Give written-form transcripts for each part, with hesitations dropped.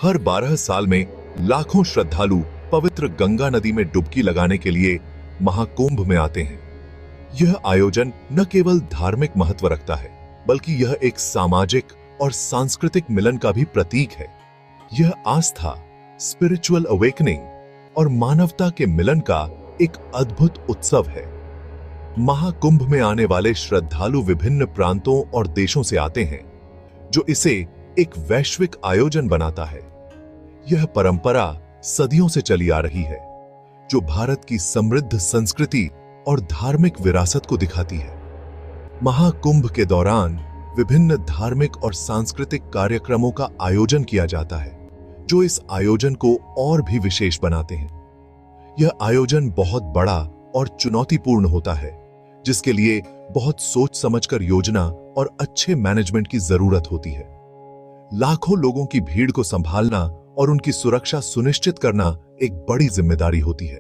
हर 12 साल में लाखों श्रद्धालु पवित्र गंगा नदी में डुबकी लगाने के लिए महाकुंभ में आते हैं। यह आयोजन न केवल धार्मिक महत्व रखता है, बल्कि यह एक सामाजिक और सांस्कृतिक मिलन का भी प्रतीक है। यह आस्था, स्पिरिचुअल अवेकनिंग और मानवता के मिलन का एक अद्भुत उत्सव है। महाकुंभ में आने वाले श्रद्धालु विभिन्न प्रांतों और देशों से आते हैं, जो इसे एक वैश्विक आयोजन बनाता है। यह परंपरा सदियों से चली आ रही है, जो भारत की समृद्ध संस्कृति और धार्मिक विरासत को दिखाती है। महाकुंभ के दौरान विभिन्न धार्मिक और सांस्कृतिक कार्यक्रमों का आयोजन किया जाता है, जो इस आयोजन को और भी विशेष बनाते हैं। यह आयोजन बहुत बड़ा और चुनौतीपूर्ण होता है, जिसके लिए बहुत सोच समझकर योजना और अच्छे मैनेजमेंट की जरूरत होती है। लाखों लोगों की भीड़ को संभालना और उनकी सुरक्षा सुनिश्चित करना एक बड़ी जिम्मेदारी होती है,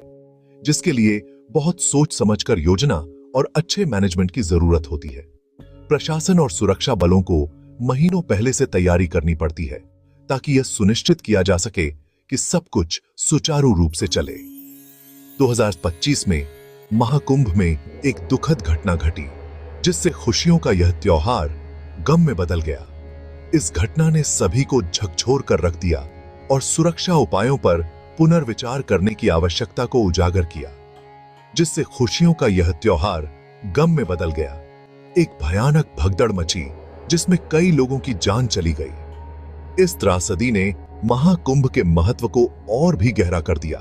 जिसके लिए बहुत सोच समझकर योजना और अच्छे मैनेजमेंट की जरूरत होती है। प्रशासन और सुरक्षा बलों को महीनों पहले से तैयारी करनी पड़ती है, ताकि यह सुनिश्चित किया जा सके कि सब कुछ सुचारू रूप से चले। 2025 में महाकुंभ में एक दुखद घटना घटी, जिससे खुशियों का यह त्योहार गम में बदल गया। इस घटना ने सभी को झकझोर कर रख दिया और सुरक्षा उपायों पर पुनर्विचार करने की आवश्यकता को उजागर किया, जिससे खुशियों का यह त्योहार गम में बदल गया। एक भयानक भगदड़ मची, जिसमें कई लोगों की जान चली गई। इस त्रासदी ने महाकुंभ के महत्व को और भी गहरा कर दिया,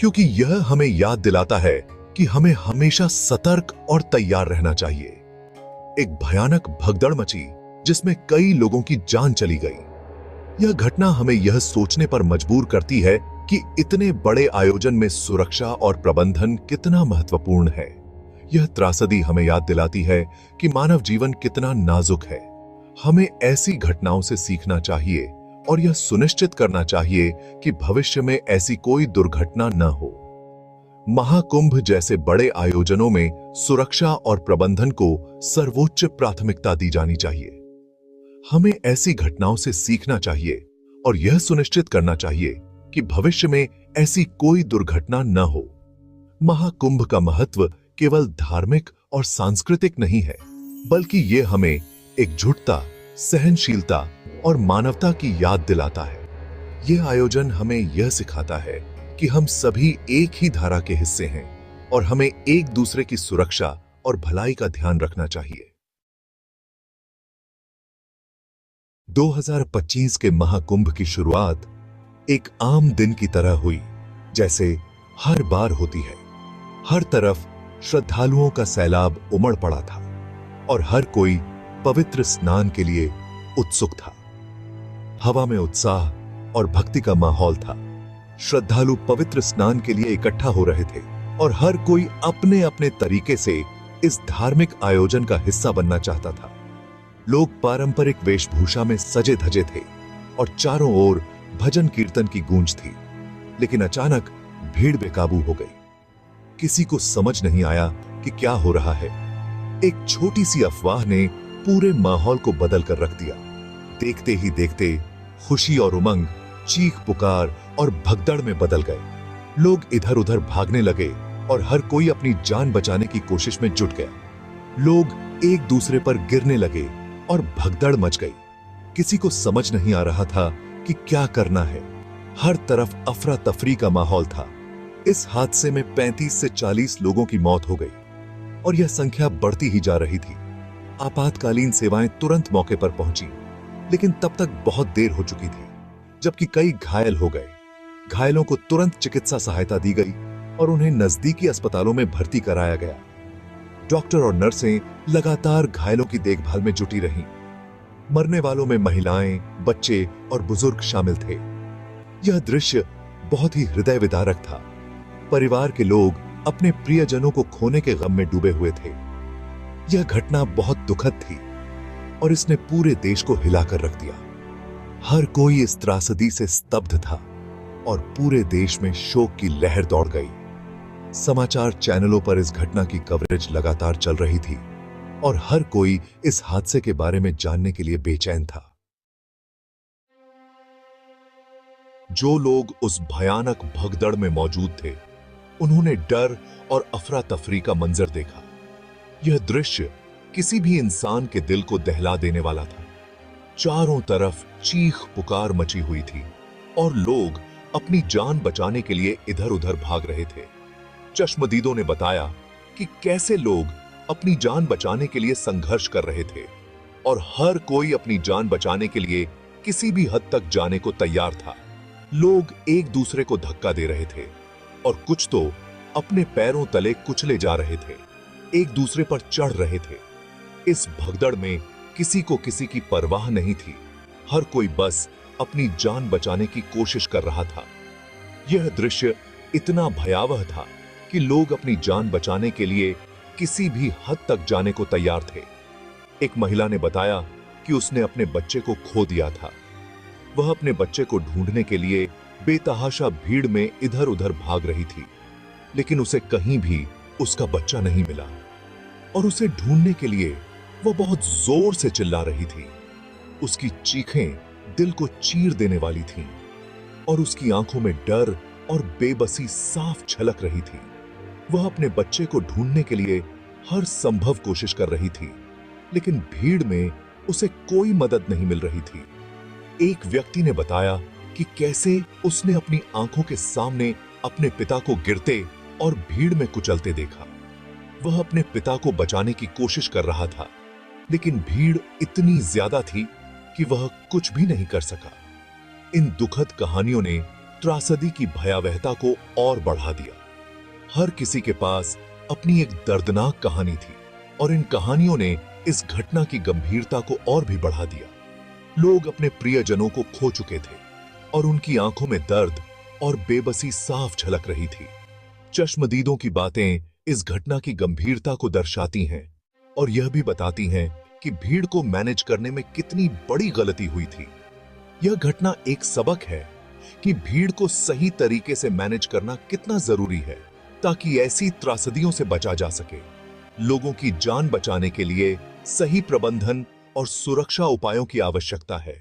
क्योंकि यह हमें याद दिलाता है कि हमें हमेशा सतर्क और तैयार रहना चाहिए। एक भयानक भगदड़ मची, जिसमें कई लोगों की जान चली गई। यह घटना हमें यह सोचने पर मजबूर करती है कि इतने बड़े आयोजन में सुरक्षा और प्रबंधन कितना महत्वपूर्ण है। यह त्रासदी हमें याद दिलाती है कि मानव जीवन कितना नाजुक है। हमें ऐसी घटनाओं से सीखना चाहिए और यह सुनिश्चित करना चाहिए कि भविष्य में ऐसी कोई दुर्घटना न हो। महाकुंभ जैसे बड़े आयोजनों में सुरक्षा और प्रबंधन को सर्वोच्च प्राथमिकता दी जानी चाहिए। हमें ऐसी घटनाओं से सीखना चाहिए और यह सुनिश्चित करना चाहिए कि भविष्य में ऐसी कोई दुर्घटना न हो। महाकुंभ का महत्व केवल धार्मिक और सांस्कृतिक नहीं है, बल्कि यह हमें एकजुटता, सहनशीलता और मानवता की याद दिलाता है। यह आयोजन हमें यह सिखाता है कि हम सभी एक ही धारा के हिस्से हैं और हमें एक दूसरे की सुरक्षा और भलाई का ध्यान रखना चाहिए। 2025 के महाकुंभ की शुरुआत एक आम दिन की तरह हुई, जैसे हर बार होती है। हर तरफ श्रद्धालुओं का सैलाब उमड़ पड़ा था और हर कोई पवित्र स्नान के लिए उत्सुक था। हवा में उत्साह और भक्ति का माहौल था। श्रद्धालु पवित्र स्नान के लिए इकट्ठा हो रहे थे और हर कोई अपने अपने तरीके से इस धार्मिक आयोजन का हिस्सा बनना चाहता था। लोग पारंपरिक वेशभूषा में सजे धजे थे और चारों ओर भजन कीर्तन की गूंज थी। लेकिन अचानक भीड़ बेकाबू हो गई। किसी को समझ नहीं आया कि क्या हो रहा है। एक छोटी सी अफवाह ने पूरे माहौल को बदल कर रख दिया। देखते ही देखते खुशी और उमंग चीख पुकार और भगदड़ में बदल गए। लोग इधर उधर भागने लगे और हर कोई अपनी जान बचाने की कोशिश में जुट गया। लोग एक दूसरे पर गिरने लगे और भगदड़ मच गई। किसी को समझ नहीं आ रहा था कि क्या करना है। हर तरफ अफरा तफरी का माहौल था। इस हादसे में 35 से 40 लोगों की मौत हो गई और यह संख्या बढ़ती ही जा रही थी। आपातकालीन सेवाएं तुरंत मौके पर पहुंची, लेकिन तब तक बहुत देर हो चुकी थी, जबकि कई घायल हो गए। घायलों को तुरंत चिकित्सा सहायता दी गई और उन्हें नजदीकी अस्पतालों में भर्ती कराया गया। डॉक्टर और नर्सें लगातार घायलों की देखभाल में जुटी रहीं। मरने वालों में महिलाएं, बच्चे और बुजुर्ग शामिल थे। यह दृश्य बहुत ही हृदय विदारक था। परिवार के लोग अपने प्रियजनों को खोने के गम में डूबे हुए थे। यह घटना बहुत दुखद थी और इसने पूरे देश को हिलाकर रख दिया। हर कोई इस त्रासदी से स्तब्ध था और पूरे देश में शोक की लहर दौड़ गई। समाचार चैनलों पर इस घटना की कवरेज लगातार चल रही थी और हर कोई इस हादसे के बारे में जानने के लिए बेचैन था। जो लोग उस भयानक भगदड़ में मौजूद थे, उन्होंने डर और अफरा तफरी का मंजर देखा। यह दृश्य किसी भी इंसान के दिल को दहला देने वाला था। चारों तरफ चीख पुकार मची हुई थी और लोग अपनी जान बचाने के लिए इधर उधर भाग रहे थे। चश्मदीदों ने बताया कि कैसे लोग अपनी जान बचाने के लिए संघर्ष कर रहे थे और हर कोई अपनी जान बचाने के लिए किसी भी हद तक जाने को तैयार था। लोग एक दूसरे को धक्का दे रहे थे और कुछ तो अपने पैरों तले कुचले जा रहे थे, एक दूसरे पर चढ़ रहे थे। इस भगदड़ में किसी को किसी की परवाह नहीं थी। हर कोई बस अपनी जान बचाने की कोशिश कर रहा था। यह दृश्य इतना भयावह था कि लोग अपनी जान बचाने के लिए किसी भी हद तक जाने को तैयार थे। एक महिला ने बताया कि उसने अपने बच्चे को खो दिया था। वह अपने बच्चे को ढूंढने के लिए बेतहाशा भीड़ में इधर उधर भाग रही थी, लेकिन उसे कहीं भी उसका बच्चा नहीं मिला और उसे ढूंढने के लिए वह बहुत जोर से चिल्ला रही थी। उसकी चीखें दिल को चीर देने वाली थीं और उसकी आंखों में डर और बेबसी साफ झलक रही थी। वह अपने बच्चे को ढूंढने के लिए हर संभव कोशिश कर रही थी, लेकिन भीड़ में उसे कोई मदद नहीं मिल रही थी। एक व्यक्ति ने बताया कि कैसे उसने अपनी आंखों के सामने अपने पिता को गिरते और भीड़ में कुचलते देखा। वह अपने पिता को बचाने की कोशिश कर रहा था, लेकिन भीड़ इतनी ज्यादा थी कि वह कुछ भी नहीं कर सका। इन दुखद कहानियों ने त्रासदी की भयावहता को और बढ़ा दिया। हर किसी के पास अपनी एक दर्दनाक कहानी थी और इन कहानियों ने इस घटना की गंभीरता को और भी बढ़ा दिया। लोग अपने प्रियजनों को खो चुके थे और उनकी आंखों में दर्द और बेबसी साफ झलक रही थी। चश्मदीदों की बातें इस घटना की गंभीरता को दर्शाती हैं और यह भी बताती हैं कि भीड़ को मैनेज करने में कितनी बड़ी गलती हुई थी। यह घटना एक सबक है कि भीड़ को सही तरीके से मैनेज करना कितना जरूरी है ताकि ऐसी त्रासदियों से बचा जा सके। लोगों की जान बचाने के लिए सही प्रबंधन और सुरक्षा उपायों की आवश्यकता है।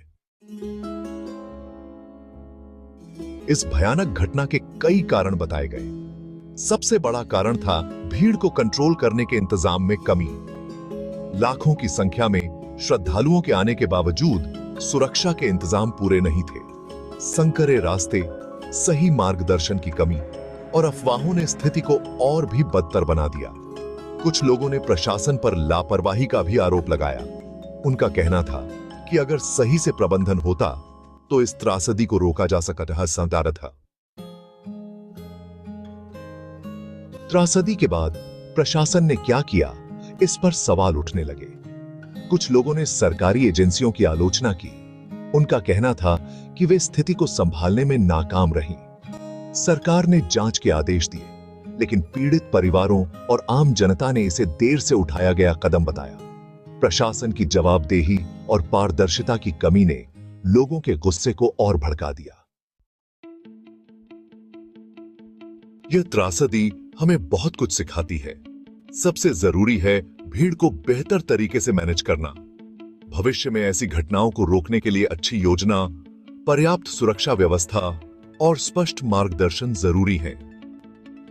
इस भयानक घटना के कई कारण बताए गए। सबसे बड़ा कारण था भीड़ को कंट्रोल करने के इंतजाम में कमी। लाखों की संख्या में श्रद्धालुओं के आने के बावजूद सुरक्षा के इंतजाम पूरे नहीं थे। संकरे रास्ते, सही मार्गदर्शन की कमी और अफवाहों ने स्थिति को और भी बदतर बना दिया। कुछ लोगों ने प्रशासन पर लापरवाही का भी आरोप लगाया। उनका कहना था कि अगर सही से प्रबंधन होता तो इस त्रासदी को रोका जा सकता था। त्रासदी के बाद प्रशासन ने क्या किया, इस पर सवाल उठने लगे। कुछ लोगों ने सरकारी एजेंसियों की आलोचना की। उनका कहना था कि वे स्थिति को संभालने में नाकाम रहीं। सरकार ने जांच के आदेश दिए, लेकिन पीड़ित परिवारों और आम जनता ने इसे देर से उठाया गया कदम बताया। प्रशासन की जवाबदेही और पारदर्शिता की कमी ने लोगों के गुस्से को और भड़का दिया। यह त्रासदी हमें बहुत कुछ सिखाती है। सबसे जरूरी है भीड़ को बेहतर तरीके से मैनेज करना। भविष्य में ऐसी घटनाओं को रोकने के लिए अच्छी योजना, पर्याप्त सुरक्षा व्यवस्था और स्पष्ट मार्गदर्शन जरूरी है।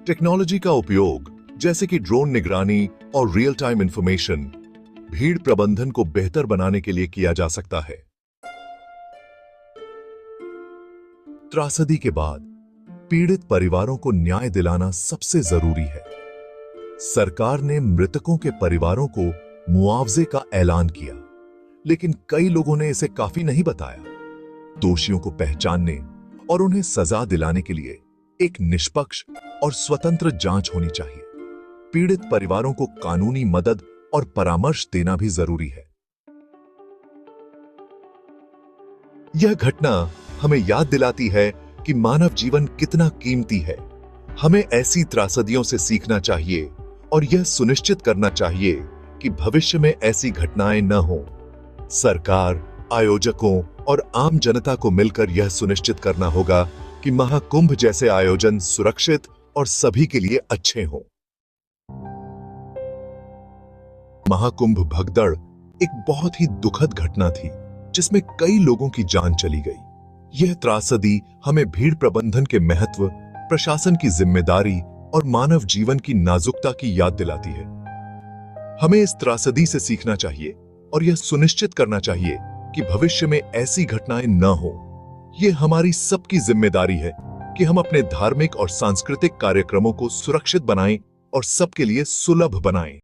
टेक्नोलॉजी का उपयोग जैसे कि ड्रोन निगरानी और रियल टाइम इंफॉर्मेशन भीड़ प्रबंधन को बेहतर बनाने के लिए किया जा सकता है। त्रासदी के बाद पीड़ित परिवारों को न्याय दिलाना सबसे जरूरी है। सरकार ने मृतकों के परिवारों को मुआवजे का ऐलान किया, लेकिन कई लोगों ने इसे काफी नहीं बताया। दोषियों को पहचानने और उन्हें सजा दिलाने के लिए एक निष्पक्ष और स्वतंत्र जांच होनी चाहिए। पीड़ित परिवारों को कानूनी मदद और परामर्श देना भी जरूरी है। यह घटना हमें याद दिलाती है कि मानव जीवन कितना कीमती है। हमें ऐसी त्रासदियों से सीखना चाहिए और यह सुनिश्चित करना चाहिए कि भविष्य में ऐसी घटनाएं न हों। सरकार, आयोजकों और आम जनता को मिलकर यह सुनिश्चित करना होगा कि महाकुंभ जैसे आयोजन सुरक्षित और सभी के लिए अच्छे हों। महाकुंभ भगदड़ एक बहुत ही दुखद घटना थी, जिसमें कई लोगों की जान चली गई। यह त्रासदी हमें भीड़ प्रबंधन के महत्व, प्रशासन की जिम्मेदारी और मानव जीवन की नाजुकता की याद दिलाती है। हमें इस त्रासदी से सीखना चाहिए और यह सुनिश्चित करना चाहिए कि भविष्य में ऐसी घटनाएं न हो। यह हमारी सबकी जिम्मेदारी है कि हम अपने धार्मिक और सांस्कृतिक कार्यक्रमों को सुरक्षित बनाएं और सबके लिए सुलभ बनाएं।